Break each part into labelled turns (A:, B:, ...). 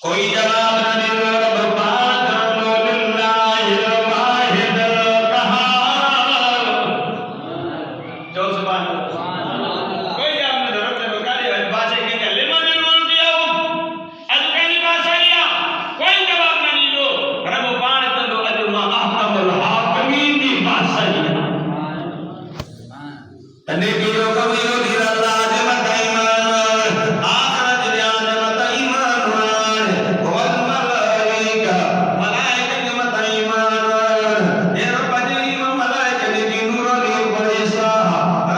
A: कोई जवाब न दियो रब पाक लिल्लाहिल वाहिदिल कहार। जो सुभान अल्लाह कोई जवाब न दियो रब गाली भाषा के लिमन दिया अज पहली भाषा या कोई जवाब न दियो रब पाक तो अज मा अहकमुल हाकिमीन की भाषा या तने दियो कमियो दिरल्लाह जे मत ईमान आखिरत ध्यान मत ईमान वल मलाइका मलाइका जे मत ईमान ये रब जी मलाइका जी नूर दी परिसा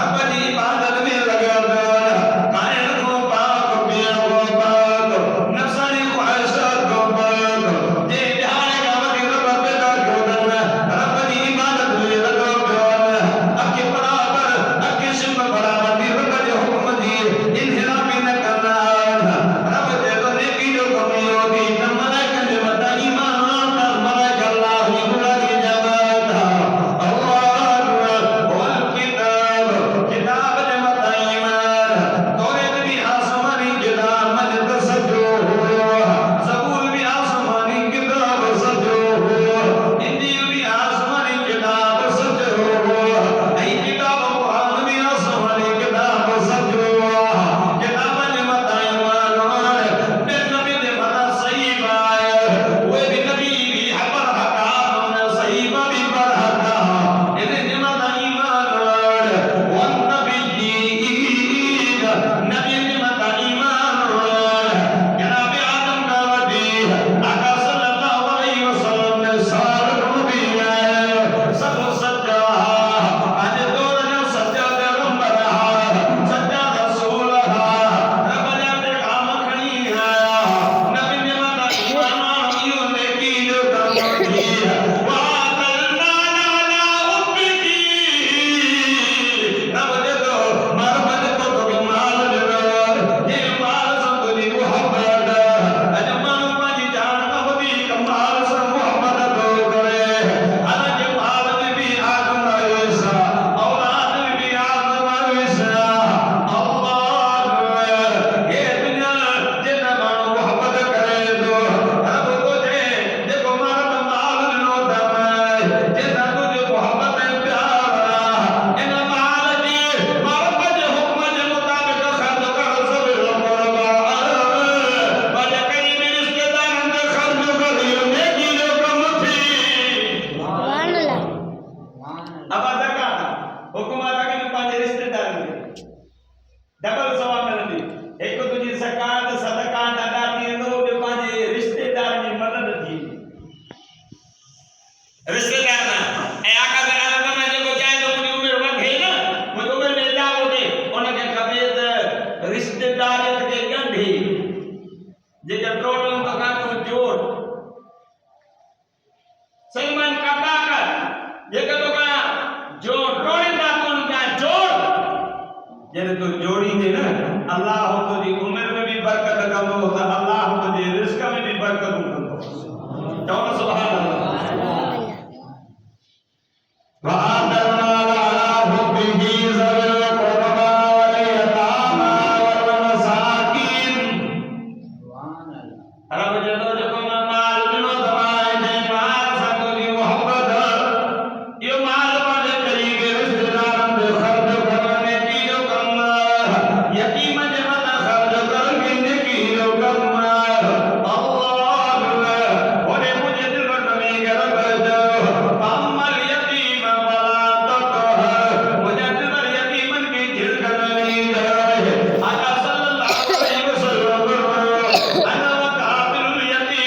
A: रब जी इबादत में लगा कायन को पाक पिया को पाक नफ्सानी ख्वाहिशात को पाक जे ध्यान का वदी रब पैदा कर रब जी इबादत में लगा अके बराबर अके सिम बराबर दी रब जे हुक्म दी इनहिराफी न करना रब जे तो नेकी जो कमियो दी त मलाइका जे मत ईमान त मलाइका अल्लाह ही बुला की जमात अल्लाह वल किताब किताब जे मत ईमान तौरात भी आसमानी किताब मजद सजो ज़बूर भी आसमानी किताब सजो इंजील भी आसमानी किताब सजो ऐ किताब कुरान भी आसमानी किताब सजो किताब जे मत ईमान फिर नबी जे मत सही बाय वो भी नबी भी पर हका तुमने सही भी पर हका इने जे मत ईमान वन नबी नबी जे मत ईमान जनाब आदम का वदी आका सल्लल्लाहु अलैहि वसल्लम ने साल नबी है सब सच्चा आज दौर जो सच्चा पैगंबर सच्चा रसूल रब ने पैगाम खणी है नबी ने मत ईमान यो नेकी जो काम की वा करना ला उम्मी रब जे तो मरबत को तो माल दे ये माल सब दी मोहब्बत अजमान पाजी जान का वदी कमाल से मोहब्बत को करे आज माल में भी आदम ऐसा औलाद में भी आदम ऐसा अल्लाह ये दुनिया जितना मानो मोहब्बत करे तो रब को दे देखो मारा माल नो दम जितना तुझे मोहब्बत है प्यार इन माल दी मोहब्बत हुक्म के मुताबिक खर्च कर सब मरवा बजे करीब रिश्तेदार ने खर्च कर नेकी जो कम थी अब आता का हुक्म आता कि पांच रिश्तेदार ने डबल सवाब मिलंदी एक तो तुझी ज़कात सदका अदा थी तो बे पांच रिश्तेदार जी मदद थी रिश्तेदार ना ए आका बेरा में जो चाहे तो मुझे उम्र वधे ना मुझे उम्र में लाभ होते उनके कबीर रिश्तेदारियत के गंढी जेके टोटल तो का तो जोड़ सलमान काका का जेके तो का जो टोड़ींदा तो उनका जोड़ जने तो जोड़ी दे ना अल्लाह तो दी उम्र में भी बरकत कंदो त अल्लाह तो दी रिस्क में भी बरकत कंदो चलो सुभान अल्लाह वआदना अला हुब्बिही ज़ल क़ुरबा वल यतामा वल मसाकिन सुभान अल्लाह रब जदो जो माल दिनो दवाए दे माल संग दी मोहब्बत यो माल वाले करीब रिश्तेदार दे खर्च करने की जो कम यतीम जे मत खर्च करने की जो कम अल्लाह ओरे मुझे दिल में नमी के रब दो अमल यतीम वाला तक मुझे दिल में यतीमन की झिलक नहीं जाए आका सल्लल्लाहु अलैहि वसल्लम अना वकाबिल यतीम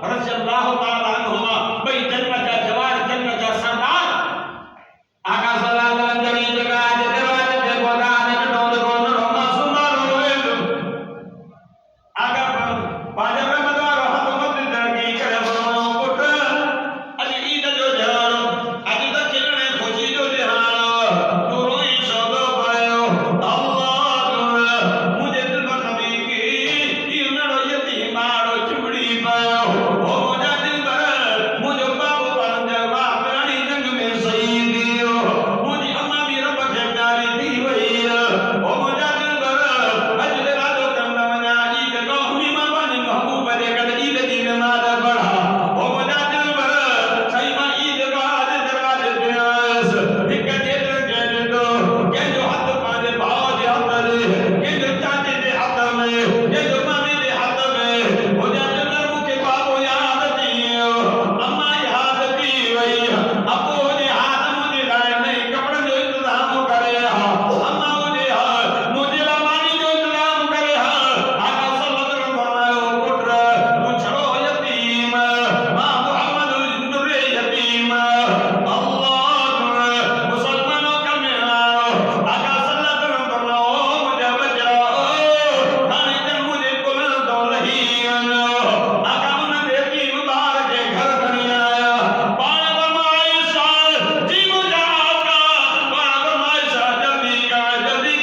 A: रज़ियल्लाहु ताला अन्हुमा भई जन्नत जा जवान जन्नत जा सरदार आका सल्लल्लाहु अलैहि वसल्लम जगह आज दरवाजे पे बोला ने डोल कोन रोमा सुमारो आका पाजा में मदार हाथ मत दरगी करे बोलो पुट अज ईद जो जानो अज तो खिलने खुशी जो जहानो तू रोई सदो पायो अल्लाह मुझे दिल में नबी की इन्नो यतीम मारो चुमड़ी पायो ओ मुझे दिल पर मुझे बाबू पंजवा प्राणी जंग में शहीद दियो मुझे अम्मा भी रब के प्यारी थी वही ओ मुझे दिल पर अज रातो करना मना ईद गौहमी मामा ने महबूब दे कर ईद दी नमाज पढ़ा ओ मुझे दिल पर सही मा ईद गाज दरवाजे पे आस एक जेत के दो के जो हाथ पाजे भाव दे हाथ दे के जो चाचे दे हाथ में के जो मामी दे हाथ में हो जा दिल मुके बाबू याद दियो अम्मा याद दी वही अबू दे हाथ मुझे लाए नहीं कपड़े जो इंतजाम करे अम्मा मुझे मुझे लामानी जो इंतजाम करे आका सल्लल्लाहु अलैहि वसल्लम पुत्र तू छड़ो यतीम मां मोहम्मद जिंदुरे यतीम अल्लाह मुसलमानों का मेरा आका सल्लल्लाहु अलैहि वसल्लम मुझे बचाओ थाने जन मुझे कुल तो रही आका मुझे देखी मुबारक के घर बनी आया पान फरमाए साल जी मुझे आका पान फरमाए सा जल्दी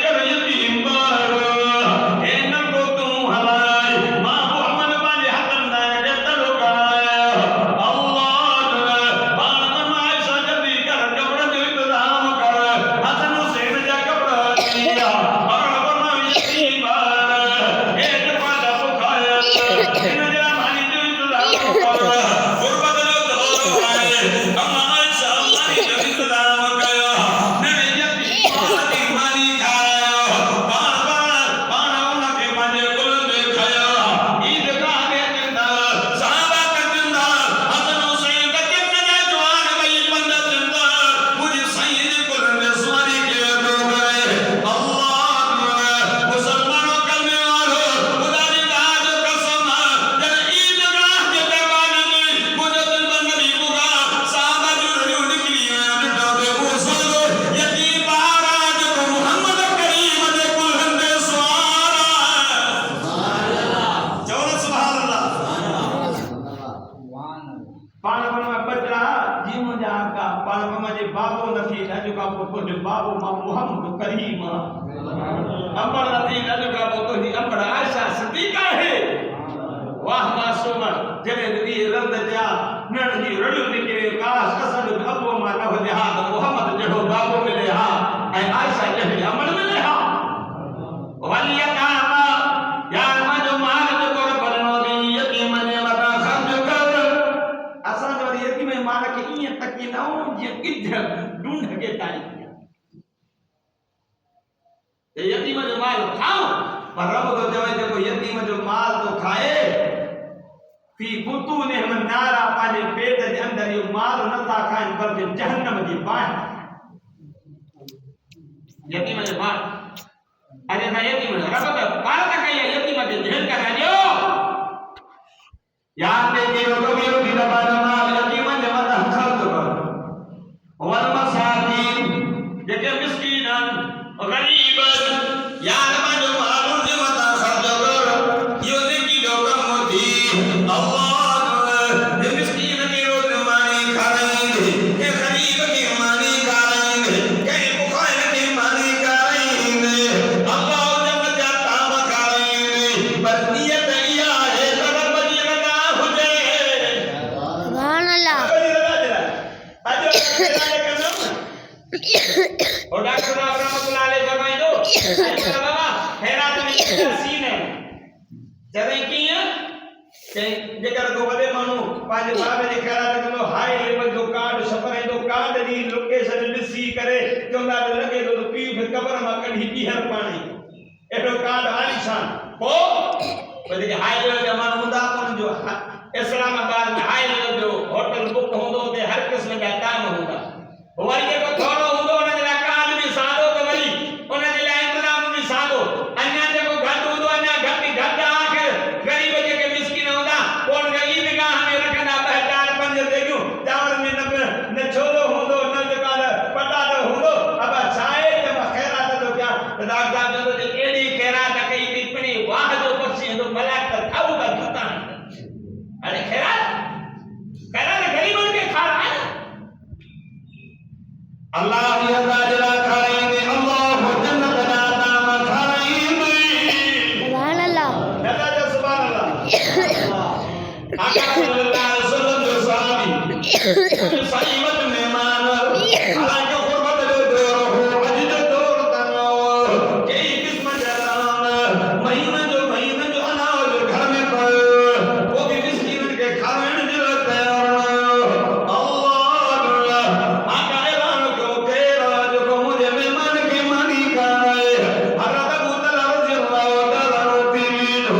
A: कर यतीम पर ए न को तू हलाई मां मोहम्मद बाने हतन ना के तलो कराया अल्लाह पान फरमाए सा जल्दी कर कपड़े जो इंतजाम कर हसन हुसैन जा कपड़ा दिया और फरमाए यतीम पर ए जपादा पुखाया इन जरा मानी जो इंतजाम कर गुरबत जो दो आए अम्मा आयशा मानी जो इंतजाम कया नबी यतीम मानी खाया पान उनके माने कुल खाया ईद का के जिंदा साहबा का जिंदा हसन हुसैन का जिंदा जवान भाई बंदा जिंदा मुझे सैयद कुल ने सवारी के दो गए अल्लाह मुसलमानों कलमे वालो खुदा की लाज कसम जब ईद गाह के दरवाजे में मुझे दिल पर नबी बुगा साहबा जो निकली डटो दे वो सो यतीम बाराज को मोहम्मद करीम दे कुल हंदे सवारा चलो सुभान अल्लाह पाण में बचरा जी मुझा का पाण में जे बाबू नथी अज का पुट बाबू मां मोहम्मद करीम अमर नथी अज का पुट ही अमर आयशा सिद्दीका है वाह मासूम जने दी रंद जा नण जी रड़ू निकले काश कसद अबू मा न हो जा मोहम्मद जड़ो बाबू मिले हा ऐ आयशा जड़े अमर मिले हा वलिया कामा यार मा जो माल जो कर बननो दी यतीम ने मता खर्च कर असा जो यतीम माल के इए तकी ना हो जे किध ढूंढ के ताई ये यतीम जो माल खाओ पर रब तो जवे देखो यतीम जो माल तो खाए फी बुतूने हम नारा पाने पेट के अंदर ये माल न था खाए बल्कि जहन्नम की बाहर यतीम जो माल अरे ना यतीम रब तो पाल तक ये यतीम के झेल कर दियो याद दे के कभी भी दबान माल यतीम जो मत खर्च कर वल मसाकिन जेके मिस्कीन गरीब यार मा जो मालूम जो मत खर्च कर यो ने की लोकम मोती अल्लाह ये मिस्कीन के रोज मानी खाएंगे ये गरीब की मानी खाएंगे के बुखार की मानी खाएंगे अल्लाह जब जाता खाएंगे बस नियत या है रब जी रजा हो जाए सुभान अल्लाह अजो और डॉक्टर रहमतुल्लाह अलैहि फरमाई दो बाबा खैरात में सीन है जदे किया के जेकर को बदे मानो पांच बाबे जे खैरात करो हाई लेवल जो कार्ड सफर है जो कार्ड दी लोकेशन ॾिसी करे चोंदा लगे तो पी फिर कबर में कढी पीहर पानी एडो कार्ड आलिशान पो बदे हाई लेवल जमानो हुंदा कोन जो इस्लामाबाद में हाई लेवल जो होटल बुक होंदो ते हर किस्म जा काम होंदा वरी के थोड़ो हुंदो ने ला कार्ड भी सादो तो वरी उन जे ला इंतजाम भी सादो अन्या जो घट हुंदो अन्या घट आके गरीब जे के मिस्किन होंदा कोन ईदगाह में
B: अरे खैरात गरीबन के खा रहा है
A: अल्लाह ही अल्लाह जला खाएंगे अल्लाह जन्नत दाता में खाएंगे
C: सुभान अल्लाह
A: दादा जो सुभान अल्लाह आका सल्लल्लाहु अलैहि वसल्लम जो साहबी साहिबत मेहमान हालांकि गुरबत जो दौर हो अज जो दौर तनो कई किस्म जलान महीना जो अनाज घर में पड़ो वो भी मिस्कीन के खाने जो तैयार अल्लाह आका ऐलान को तेरा जो को मुझे मेहमान के मानी खाए हजरत अबू तलहा रज़ी अल्लाह तआला रोती लो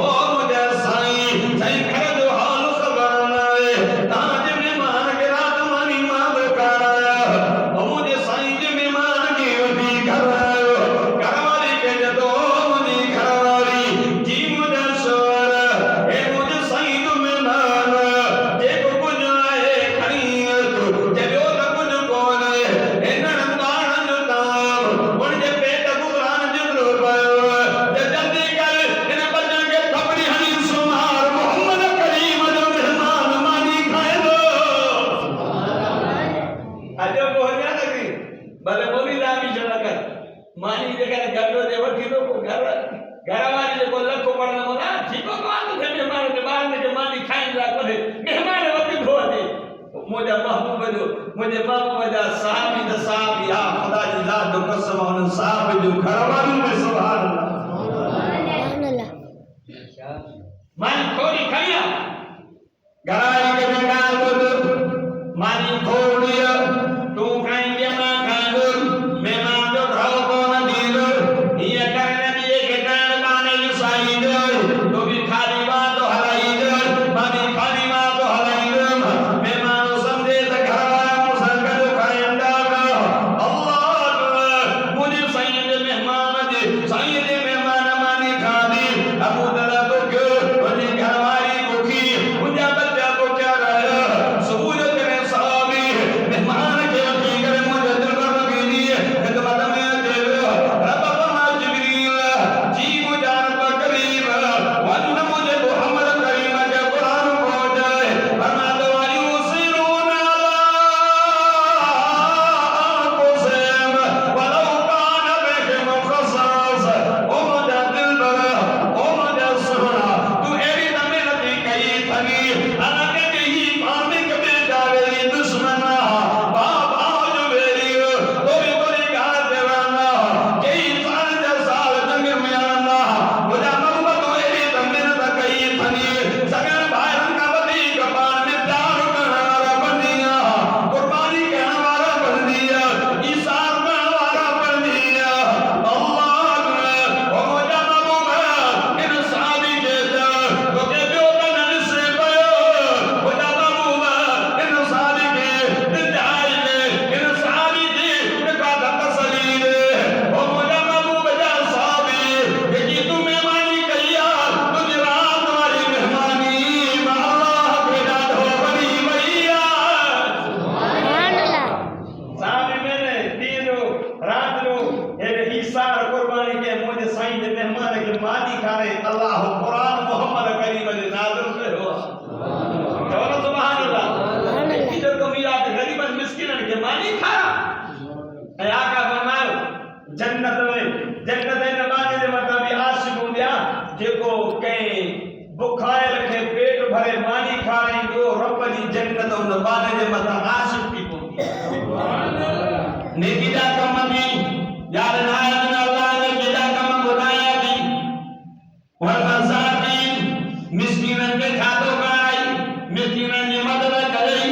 A: ओ मुझे साईं घर जो हाल खबर नाए ताज मेहमान के रात मानी माद कराया ओ मुझे साईं के मेहमान की वदी घर घरवाली के जदो मुझे घरवाली जी मुझे सोर ए मुझे साईं तो मेहमान जे को कुछ आए खड़ी तो जबो त कुछ कोन ए नंदान जो ताम उनके पेट गुरान जो पयो जे जल्दी कर इन बच्चन के थपड़ी हनी सुमार मोहम्मद करीम जो मेहमान मानी खाए दो अजो बोलिया लगी भले बोली दाबी चला कर मानी जगह गड्डो दे वठी लो घर वाली जो लखो पड़ना मोला ठीक को आंद थे मेहमान के बाहर के मानी खाइन ला कोदे मेहमान वती धो दे मुझे महबूब जा साहबी द साहबी या खुदा जी जात जो कसम उन साहब जो घर वाली में सुभान अल्लाह
C: सुभान अल्लाह
B: मानी खोरी खैया
A: घराली के बेकार को मानी खोल दिया तू खाएंगे मां खाएंगे मेहमान जो खाओ कौन दीन ये करने दिए के कान माने ईसाई दे तो भी खाली बात तो हलाई दे मानी खाली बात तो हलाई दे मेहमान समझे तो घर वाला मुसलमान जो खाएंदा अल्लाह मुझे सैयद मेहमान मानी खादी अबू तलहा को क्यों मुझे घरवाली को की मुझे बच्चा को क्या रहा सबूत करे साहबी मेहमान के वकी करे मुझे दिल पर लगी दिए खिदमत में दे रब फरमा जिब्रील जी मुझे पर करीब वन मुझे मोहम्मद करीम के कुरान पहुंचाए फरमा दो युसिरून अला कुसैम वलौ कान बिहिम खसास ओ मुझे दिल पर ओ मुझे सुना तू एरी तमे नबी कई थनी अलग ही पानी के जावे दुश्मन बाप आज मेरी तो भी कोई गाल देवाना कई साल जंग में आना मुझे मोहब्बत एरी तमे न कई थनी सगन भाईन का बदी कपान में प्यार करना बंदिया कुर्बानी करने वाला बंदिया ईसार करने वाला बंदिया अल्लाह ओ मुझे महबूब इन साहबी के तो के बेओतन से पयो मुझे महबूब इन साहबी के दिजाई दे इन साहबी दे का तसली दे ओ मुझे महबूब जा साहबी कि तू मेहमानी कहिया तुझे रात वाली मेहमानी में अल्लाह के डाढो बड़ी भैया
C: सुभान अल्लाह
B: साहब मैंने दिन रात नो ये ईसार कुर्बानी के मुझे साईं दे मेहमान के मादी खाने अल्लाह कुरान मोहम्मद करीम ने नाज़िल कयो चलो सुभान अल्लाह इधर को मिला के गरीबन मिस्किनन के मादी खाया ऐ आका फरमायो जन्नत में नबाने दे मतलब आशिक हुंदिया जेको कई बुखाए रखे पेट भरे मानी खा रही जो रब जी जन्नत उन नबाने दे मतलब आशिक की होंदी नेकी दा कम भी यार नायक ने अल्लाह ने केदा कम बुलाया भी और मसाकिन मिस्किनन के खातो कराई मिस्किनन की मदद करी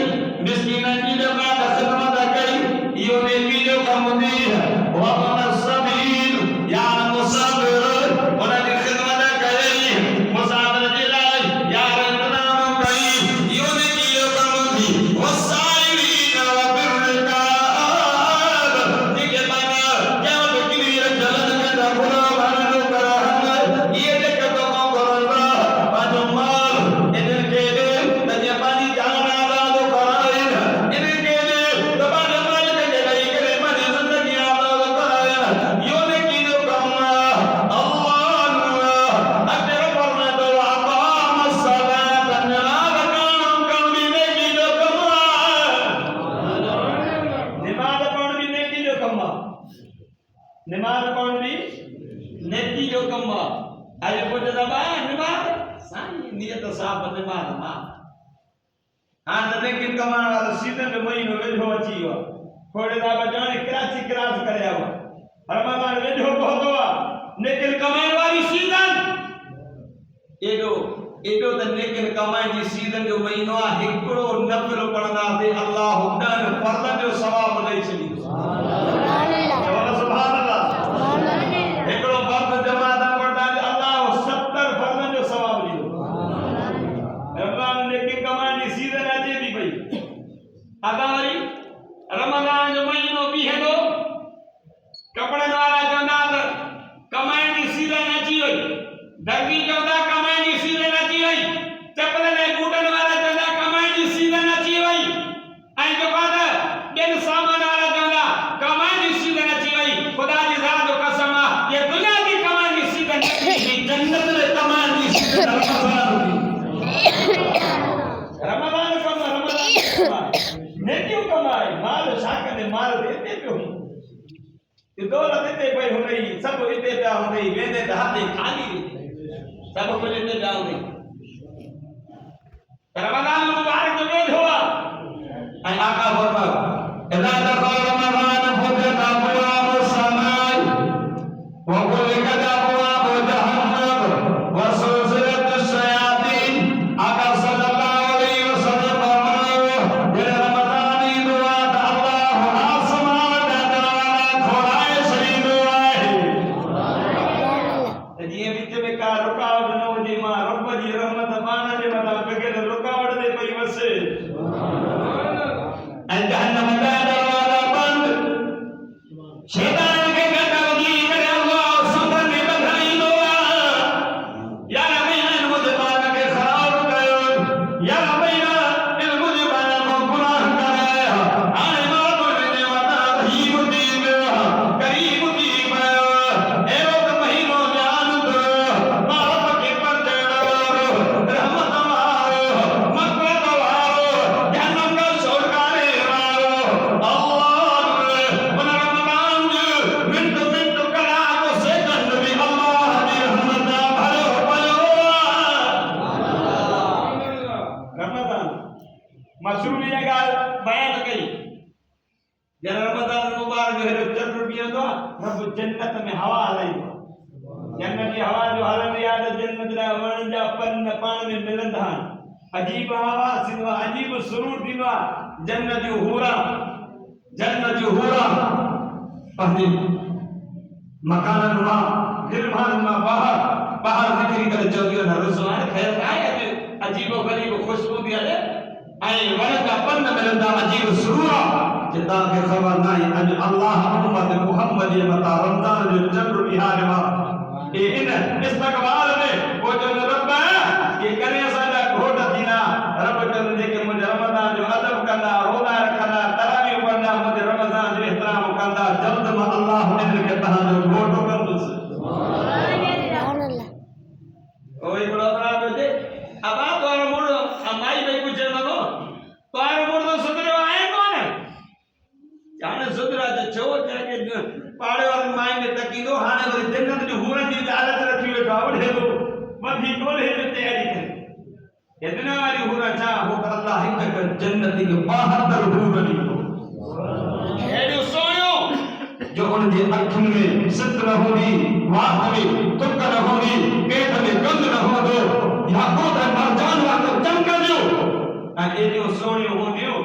B: मिस्किनन की जो का खिदमत करी यो नेकी जो कम दी है वो अपना सबील यार मुसाफिर उनकी खिदमत करी मुसाफिर दिलाई यार नाम करी यो नेकी जो कम दी वो साइरीन व बिरकाब दिखे बना क्या बकरी जलन के दफना भरनो करा ये देख तो को करना बाजू माल इधर के दे तजे पानी जा नमाज पढ़ण भी नेकी जो कम आहे। अॼु पुछंदा बा नमाज साईं नियत साफ़ नमाज मां हाणे त नेकी कमाइण वारो सीज़न जो महीनो वेझो अची वियो आहे। थोरे ॾाढा ॼाणे कराची क्रॉस करे आयो आहे। रमज़ान वेझो पहुतो आहे। नेकी कमाइण वारी सीज़न एॾो त नेकी कमाइण जी सीज़न जो महीनो आहे। हिकिड़ो नफ़िल पढ़ंदासीं अल्लाह 10 फर्ज़ जो सवाब ॾेई छॾींदो। सुभान अल्लाह। हिकिड़ो फर्ज़ जमा था पढ़ंदासीं अल्लाह 70 फर्ज़नि जो सवाब ॾींदो। रमज़ान नेकी कमाइण जी सीज़न अचे थी पई। अदा वरी रमज़ान जो महीनो बीहंदो। कपड़नि वारा चवंदा त कमाइण जी सीज़न अची वई। दर्जी चवंदा कमाइण जी सीज़न अची वई। चपलनि ऐं बूटनि वारा चवंदा कमाइण जी सीज़न अची वई। ऐं जेको आहे ॿियनि सामान वारा चवंदा कमाइण जी सीज़न अची वई। ख़ुदा जी ज़ात जो कसम आहे ये दुनिया जी कमाइण जी सीज़न अची जन्नत में कमाइण जी सीज़न रमज़ान कमाए नेकियूं कमाए माल छा कंदे माल हिते पियो ये दौलत हिते पई हुई सभु हिते पिया हुई वेंदे त हथ खाली सब कुछ हिते पिया हुई। रमज़ान मुबारक जो वेझो आहे ऐं आका फरमायो इदा दखल रमज़ान फुतिहत अबवाब समाई व गुलिकत अबवाब जहन्नम व सुलसिलत शयातीन। आका सल्लल्लाहु अलैहि वसल्लम फरमायो ये रमज़ान ईंदो आहे त अल्लाह आसमान जा दरवाजा खोलाए छॾींदो आहे। जीअं विच में का रुकावट न हुजे मां रब जी रहमत मान जे मथां बग़ैर रुकावट ते पई वसे ऐं जहन्नम जा दरवाजा बंद। शैतान खे गॾु वठी करे अल्लाह समुंड में ॿधाईंदो आहे यार भई मुंहिंजे ॿार खे ख़राब कयो यार भई इन मुंहिंजे ॿार खां गुनाह कराया हाणे मां तुंहिंजे मथां रहीम थी वियो करीम थी वियो अहिड़ो त महीनो ध्यान दो मां रब खे परचण वारो रहमत वारो मग़फ़िरत वारो जहन्नम जो छुटकारे वारो अल्लाह उन रमज़ान जो मिंट मिंट कलाक सेकंड बि अल्लाह जी रहमत भरियो पियो आहे। रमज़ान मशरूबी जी ॻाल्हि बयान कई जॾहिं रमज़ान मुबारक जो हेॾो चंड बीहंदो आहे रब जन्नत में हवा हलाईंदो आहे। जन्नत जी हवा जो हलंदी आहे त जन्नत जा वण जा पन पाण में मिलंदा आहिनि। अजीब आवाज़ थींदो आहे अजीब सुरूर थींदो आहे। जन्नत जूं हूरा पंहिंजे मकाननि मां गिरबान मां ॿाहिरि निकिरी करे चवंदियूं आहिनि रुज़वान ख़ैर आहे अॼु अजीबो ग़रीब खुशबू थी हले ऐं वण जा पन मिलंदा अजीब सुरूर आहे। तव्हांखे ख़बर न आहे अॼु अल्लाह उम्मत मुहम्मद जे मथां रमज़ान जो चंड बीहारियो आहे। इन इस्तक़बाल में वो जो रब ये करे असांजा घोट थींदा रब चवंदो जेके मुंहिंजे रमज़ान जो अदब कंदा रोज़ा रखंदा तरावी पढ़ंदा मुंहिंजे रमज़ान जो एहतराम कंदा जल्द मां अल्लाह इनखे तव्हांजो घोट कंदुसि। ओ हिकिड़ो अपराध हुजे अब तोरो मुड़ो माई भई पुछे वञो तोरो मुड़ो सुधरियो आहे कोन जाने सुधरा त छो के पाड़े वारनि माई में तकींदो हाणे वरी जन्नत जो हूरनि जी हालत रखी वेठो आहे वॾे थो वधी ॻोल्हे जो तयारी करे ये दुनिया वारी हूर छा हो त अल्लाह हिकु जन्नत जो 72 हूर ॾींदो एॾो सोयो जो उनजे अखियुनि में सित न हूंदी वात में तुक न हूंदी पेट में गंद न हूंदो याकूत ऐं मरजान वांगुरु चमकंदियूं ऐं एॾियूं सोणियूं हूंदियूं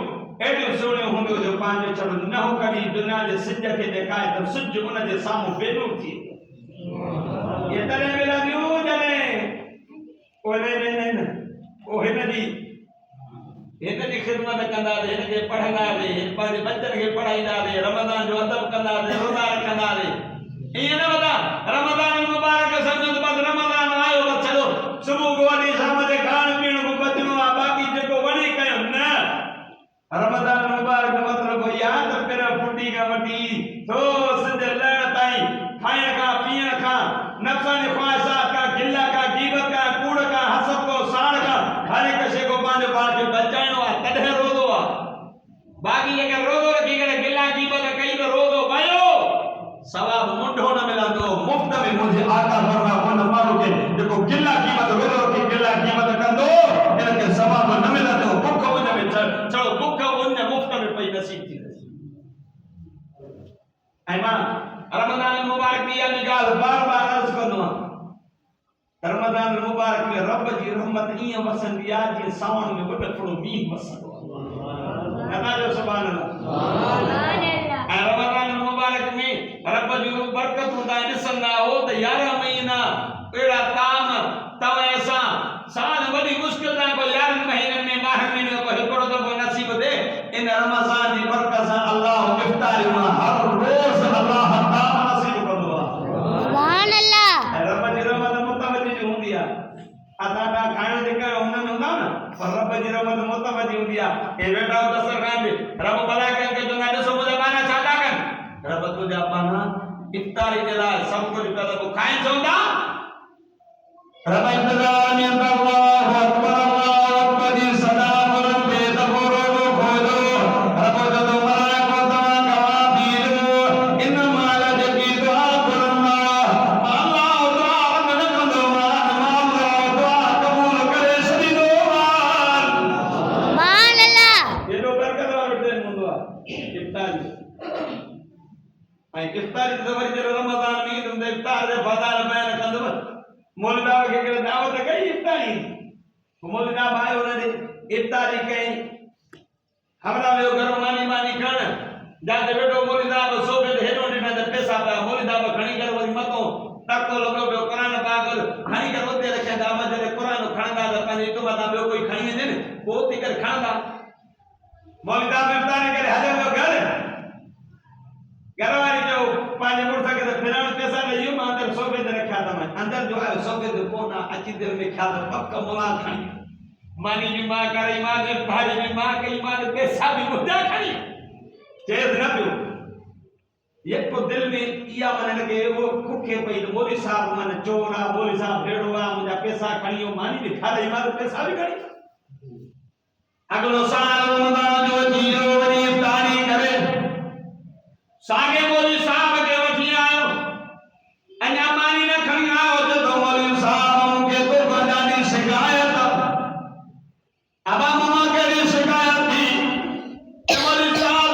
B: एॾियूं सोणियूं हूंदियूं जो पंहिंजो छड़ो न हो कॾहिं दुनिया जे सिज खे ॾेखारे त सिज उनजे साम्हूं बेनूर थी ये तॾहिं मिलंदियूं जॾहिं हिन जी ख़िदमत कंदासीं हिन खे पढ़ंदासीं पंहिंजे बच्चनि खे पढ़ाईंदासीं रमज़ान जो अदब कंदासीं रोज़ा रखंदासीं ईअं न वधा रमज़ान मुबारक सम्झो त बसि रमज़ान आयो बसि छॾो सुबुह खां वठी शाम जे खाइण पीअण खां बचिणो आहे बाक़ी जेको वणी कयो न रमज़ान मुबारक जो मतिलबु इहा त पिर फुटी खां वठी थो सिज लहण ताईं खाइण खां पीअण खां नफ़्सानी ख़्वाहिशात खां गिला खां गीबत खां कूड़ खां हसद खां साड़ खां हर हिकु शइ खां पंहिंजो पाण खे बचाइणो आहे तॾहिं रोज़ो आहे बाक़ी जेकर रोज़ो रखी करे गिला गीबत कई त रोज़ो वयो सवाब मुंड मां रमजान मुबारक की यानी गाल बार-बार अर्ज कंदो रमजान मुबारक में रब जी रहमत ईअं वसंदी आहे जीअं सावण में वॾो थोरो मींहुं वसंदो आहे अल्लाह जो सुभान अल्लाह ऐं रमजान मुबारक में रब जो बरकत हूंदा ॾिसंदा हो त 11 महीना अहिड़ा ताम तव्हां सां साल वॾी मुश्किल सां को 11 महीननि में 12 महीननि को हिकिड़ो दफ़ो नसीब दे इन रमजान जी बरकत सां अल्लाह इफ्तारी में हर रोज़ अल्लाह ताम नसीब कंदो आहे
C: सुभान अल्लाह
B: ऐं रब जी रहमत मुतवजी हूंदी आहे अदा खाइण जे करे हुन में हूंदा न पर रब जी रहमत मुतवजी हूंदी आहे ए वेठा दस्तरखान ते रब भला कंहिंखे चवंदा ॾिसो मुंहिंजा बाना छा था कनि रब तुंहिंजा बाना इफ्तारी जे लाइ सभु कुझु कदम खाइनि चवंदा रब इंतज़ाम अल्लाहु अकबर जी सदा बुलंद पे तबरो खोलो रब जो मलाइको तवा कवाबीर इन माल जी दुआ करना अल्लाह ताला मन कंदो मान दुआ कबूल करे छॾींदो
C: सुभान अल्लाह
B: एॾो बरकत वारो ॾींहुं हूंदो आहे इफ्तारी ऐं इफ्तारी त वरी जॾहिं रमज़ान में ईंदो त इफ्तार जे फ़ज़ाइल बयान कंदव मौलवी खे हिकिड़े दावत कई इफ्तारी मौलवी आयो हुन इफ्तारी कई हमरा वियो घरो मानी करण जाते वेठो मौलवी साहब सोफ़े ते हेॾो ॾिठा त पैसा पिया मौलवी साहब खणी करे वरी मथो टको लॻो पियो क़ुरान पाक खणी करे उते रखिया था जॾहिं क़ुरान खणंदा त पंहिंजे इटुमा तां ॿियो कोई खणी वेंदे न पोइ उते करे खणंदा मौलवी साहब इफ्तारी करे हलियो वियो घर वारी जो पांजे मुर्ख के फिरण पैसा ॾेई मां अंदर सोफ़े ते रखिया था अंदर जो आयो सोफ़े ते कोन अची दिल में ख्याल पक मुला खणी मानी जी मां करे मां जे भाई जी मां कई मां पैसा भी मुद्दा खणी चेज न पियो ये को दिल में इया मन लगे वो कुखे पई तो मौलवी साहब मन चोरा मौलवी साहब भेड़ो आ मुजा पैसा खणियो मानी भी खा दई मां पैसा भी खणी अगलो साल रमजान जो जीरो वरी इफ्तारी करे सागे मौलवी साहब के वठी आयो अन्या मानी न खणी आयो तो मौलवी साहब के तो बजानी शिकायत अब मामा के शिकायत थी मौलवी साहब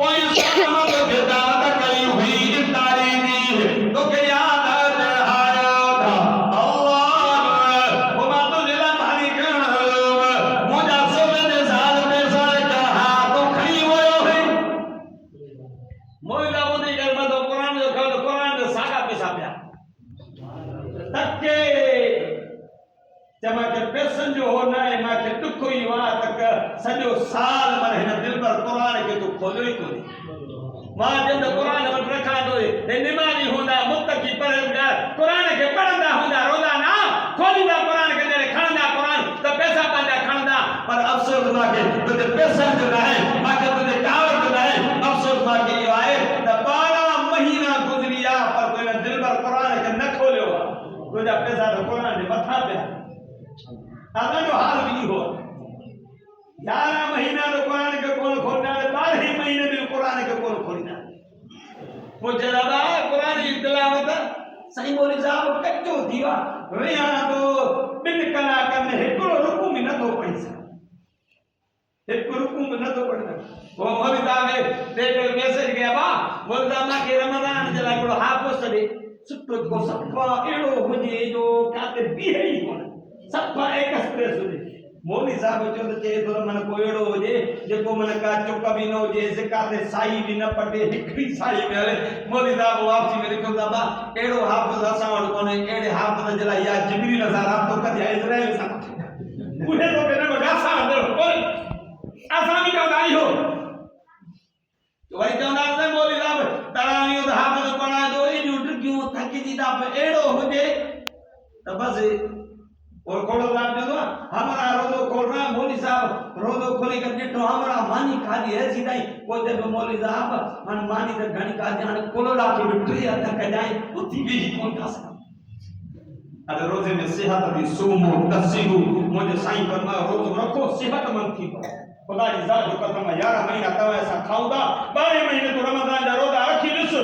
B: कोई साहब तो के दावत करी हुई इफ्तारी दी तो के याद आया था अल्लाह वो बात तो जिला मानी करण मुझा सोने दे साल पैसा का तो खणी होयो है मौलवी मोदी कर मतो कुरान जो खल कुरान जो सागा पैसा पिया तके जमा के पैसन जो हो ना है मां के दुख ही वा तक सजो साल मन है दिल पर कुरान के तो खोलो ही कोनी मां जब कुरान में रखा तो ए निमाजी होंदा मुत्तकी परहेजगार कुरान के पढ़ंदा होंदा रोजाना खोलीदा कुरान के जरे खणदा कुरान तो पैसा पांदा खणदा पर अफसोस ना के तुझे पैसा जो ना है मां के तुझे टावर जो ना है अफसोस ना के यो आए त 12 महीना गुजरिया पर कोई दिल पर कुरान के न खोलियो तुझा पैसा तो कुरान के मथा पे आदा जो हाल भी हो 11 महीना तो कुरान के कोन खोलना 12 महीने भी कुरान के कोन खोलना वो जनाबा कुरान की तिलावत सही मौलवी साहब कच्चो थीवा रिया तो 2 कलाक में हिकिड़ो रुकू में न तो पैसा एक रुकू में न तो पड़ना वो मौलवी साहब दे के मैसेज गया बा मौलवी साहब के रमजान जला को हाफिज दे सुतो को सफा एड़ो हुजे जो काते बीहे ही कोन सफा एक्सप्रेस हुजे मौलवी साहब चंद चे तो मन कोयड़ो होजे जेको मन का चुक भी न होजे ज़कात साई भी न पटे हिकड़ी साई में हले मौलवी साहब वापसी में लिखो दा बा एड़ो हाफिज असा वट कोने एड़े हाफिज जला या जिब्रील सा रातो कदे इजराइल सा उहे तो के न गासा अंदर कोई आसानी का दाई हो तो वही चंदा ने मौलवी साहब तरावी तो हाफिज पढ़ा दो ई जुट क्यों थकी दी दा एड़ो होजे तो बस और कोड़ो साहब जो हमारा रोजो खोल रहा मौलवी साहब रोजो खोली कर नेटो हमारा मानी खाली है सीधा ही वो जब मौलवी साहब मन मानी तो घणी का जान कोलोला की बिट्री अदा कर जाए उठी भी कौन था सकता अरे रोजे में सेहत भी सुमो तसीबु मुझे साईं फरमा रोज रखो सेहतमंद थी खुदा की जात जो कसम 11 महीना तवा ऐसा खाऊंगा 12 महीने तो रमजान दा रोजा रखी लिस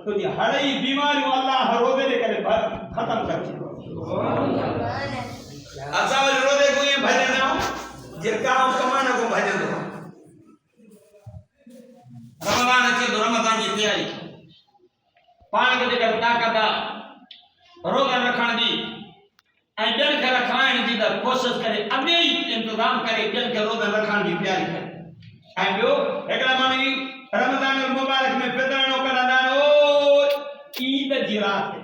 B: तो ये हड़ई बीमारियों अल्लाह रोजे दे करे खत्म कर दी असा रोजे को ये भजन हो जिरका कमाना को भजन हो रमजान अचे तो रमजान की तैयारी पाण खे जेकर ताक़त रोज़ा रखण जी ऐं ॿियनि खे रखाइण जी त कोशिशि करे अॻे ई इंतज़ाम करे ॿियनि खे रोज़ा रखण जी तयारी करे। ऐं ॿियो हिकिड़ा माण्हू रमज़ान मुबारक में फितराणो कंदा आहिनि ओ ईद जी राति।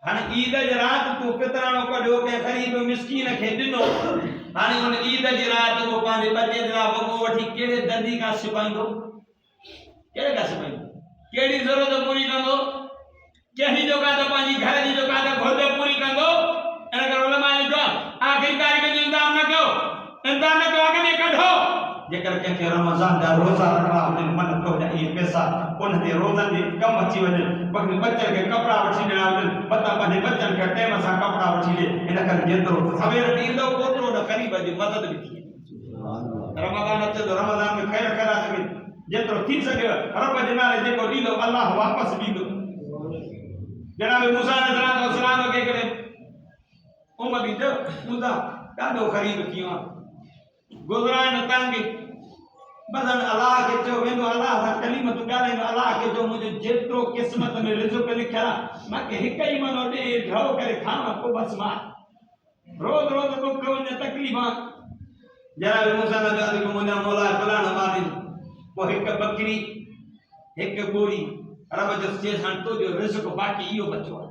B: हाणे ईद जी राति तूं फितराणो कढियो कंहिं ग़रीब मिस्कीन खे ॾिनो, हाणे हुन ईद जी राति उहो पंहिंजे बचे जे लाइ वॻो वठी कहिड़े दर्जी खां सिबाईंदो, कहिड़े खां सिबाईंदो, कहिड़ी ज़रूरत पूरी कंदो, कहिड़ी जो का त पंहिंजी घर जी जो का त घुर्ज पूरी कंदो। इन करे उलमा ने चयो आखिरकार जो इंतज़ाम न कयो, इंतज़ाम न कयो, अॻ में कढो। जेकर कंहिंखे रमज़ान जा रोज़ा रखणा हुजनि मन तो इहे पैसा उन ते रोज़नि जे कमु अची वञे, बाक़ी बच्चनि खे कपिड़ा वठी ॾियणा हुजनि, मथां पंहिंजे बच्चनि खे टाइम सां कपिड़ा वठी ॾे। इन करे जेतिरो सवेर ॾींदो ओतिरो न ग़रीब जी मदद बि थी। रमज़ान अचे तो रमज़ान में ख़ैर ख़ैरात में जेतिरो थी सघे रब जे नाले जेको ॾींदो अल्लाह वापसि ॾींदो। जनाब मूसा अलैहिस्सलाम खे करे उमर दी मूसा ॾाढो ग़रीब थी वियो आहे, गुज़रान तंग, बदन अल्लाह के चयो वेंदो, अल्लाह सां कलीमत ॻाल्हाईंदो, अल्लाह के जो मुंहिंजो जेतिरो क़िस्मत में रिज़्क़ लिखियल आहे मूंखे हिकु ई मनो ॾे, घरो करे खावां पोइ बसि मां रोज़ रोज़ दुख वञे तकलीफ़। जनाब मूसा ने चयो कि मुंहिंजा मौला फलाण मानी पोइ हिकु बकरी हिकु ॿोरी रब जो चेस हाणे तुंहिंजो रिज़्क़ बाक़ी इहो बचो आहे।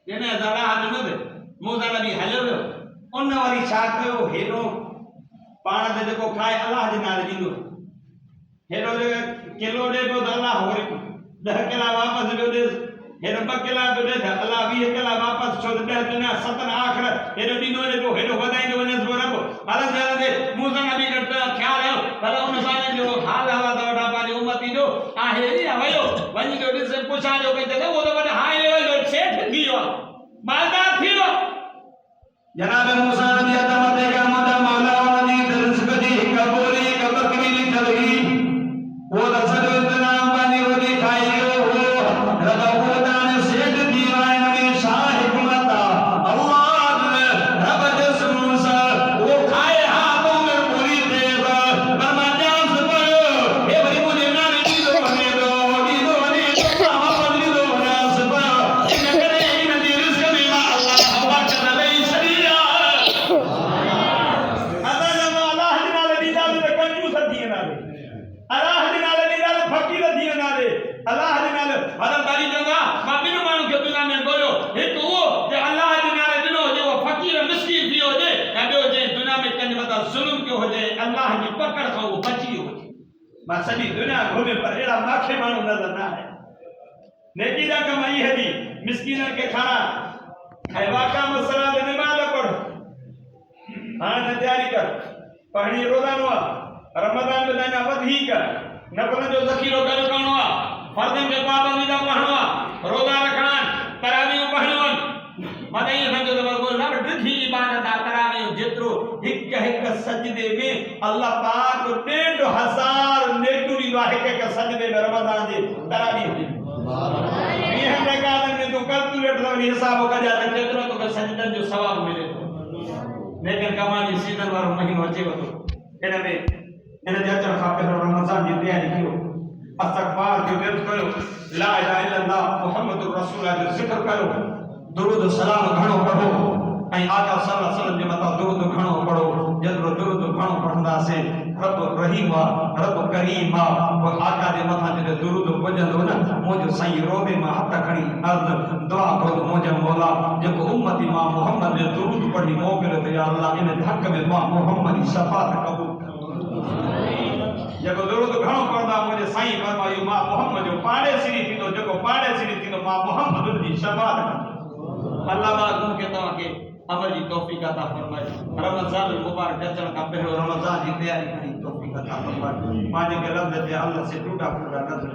B: जॾहिं अल्लाह ॾिनो त मूसा नबी हलियो वियो, उन वरी छा कयो, हेॾो पाण ते जेको खाए अल्लाह जे नाले ॾींदो, हेॾो किलो ॾे पियो त अल्लाह वरी 10 किला वापसि ॾियो ॾेसि, हेॾो 2 किला ॾियो ॾे त अल्लाह 20 किला वापसि, छो त 10 दुनिया 7 आख़िर हेॾो ॾींदो वञे पियो, हेॾो वधाईंदो वञेसि पियो रब। हलंदे हलंदे मूसा नबी खे ख़्यालु आयो भला उन सां जो हाल हवा त वॾा पंहिंजे उमती जो आहे या वियो वञी जो ॾिस पुछां जो भई त उहो त वॾा हाई लेवल जो सेठ थी वियो आहे, मालदार थी वियो।
A: जनाब मूसा नबी अदम ते का मुदा मौला वाली रिज़्क़ दी हिक बोरी हिक बकरी लिखल हुई, वो त सॼो इंतज़ाम पंहिंजी रोटी खाई वियो हो, रब उहो दाने सेठ थी वियो आहे। नबी छा हिकमत आहे अल्लाह रब जस मूसा वो खाए हाथों में पूरी देव बर्मा जान से पयो हे वरी मुझे नाने ॾींदो वञे थो, ॾींदो वञे थो, वापसि ॾींदो वञेसि पियो। इन करे इन जी रिज़्क़ में मां अल्लाह वक़्त ॾेई छॾी
B: अल्लाह की पकड़ खां वो बची हो। मां सॼी दुनिया घुमे पर अहिड़ा माखे माण्हू नज़र न आया। नेकी जा कम ई है मिस्कीननि खे खाना ऐं वाक़ा मसला ते निमाज़ पढ़। हाणे न तयारी कर, पढ़णी रोज़ानो आहे, रमज़ान में अञा वधीक नफ़लनि जो ज़ख़ीरो करे करणो आहे, फर्ज़नि खे पाबंदी सां पढ़णो आहे, रोज़ा रखणा आहिनि, तरावीह पढ़णियूं आहिनि। मां ईअं सम्झो त बसि न ॾिठी इबादत आहे तरावीह जेतिरो हिकु हिकु सजदे में अल्लाह पाक 1,500 नेकियूं ॾींदो आहे हिकु हिकु सजदे में रमज़ान जे तरावीह में। 20 रकातनि में तूं कैलकुलेट करी हिसाब कजां त केतिरो तोखे सजदनि जो सवाब मिले थो। लेकिन कमाल जी सीज़न वारो महीनो अचे थो, इन में इन जे अचण खां पहिरियों रमज़ान जी तयारी कयो, इस्तग़फ़ार जो विर्द कयो, ला इलाहा इल्लल्लाह मुहम्मदुर रसूलुल्लाह जो ज़िक्र कयो, दुरूद सलाम घणो पढ़ो ऐं आका सल्लल्लाहु अलैहि वसल्लम जे मथां दुरूद घणो पढ़ो। जेतिरो दुरूद घणो पढ़ंदासीं रब रहीम आहे, रब करीम आहे, वो आका जे मथां जॾहिं दुरूद पुॼंदो न मुंहिंजो साईं रोदे मां हथ खणी अर्ज़ दुआ घुर मुंहिंजा मौला जेको उम्मती मां मोहम्मद जो दुरूद पढ़ी मोकिलियो त या अल्लाह इन हक़ में मां मोहम्मद जी शफ़ाअत क़बूल जेको दुरूद घणो पढ़ंदा मुंहिंजे साईं फरमायो मां मोहम्मद जो पाड़ेसिरी थींदो, जेको पाड़ेसिरी थींदो मां मोहम्मद जी शफ़ाअत कंदो। अल्लाह पाक मूंखे तव्हांखे अमल जी तौफ़ीक़ अता फरमाए। रमज़ान मुबारक अचण खां पहिरियों रमज़ान जी तयारी करी तौफ़ीक़ अता फरमाए। मां जेके लफ़्ज़ ते अल्लाह से टूटा फूटा नज़र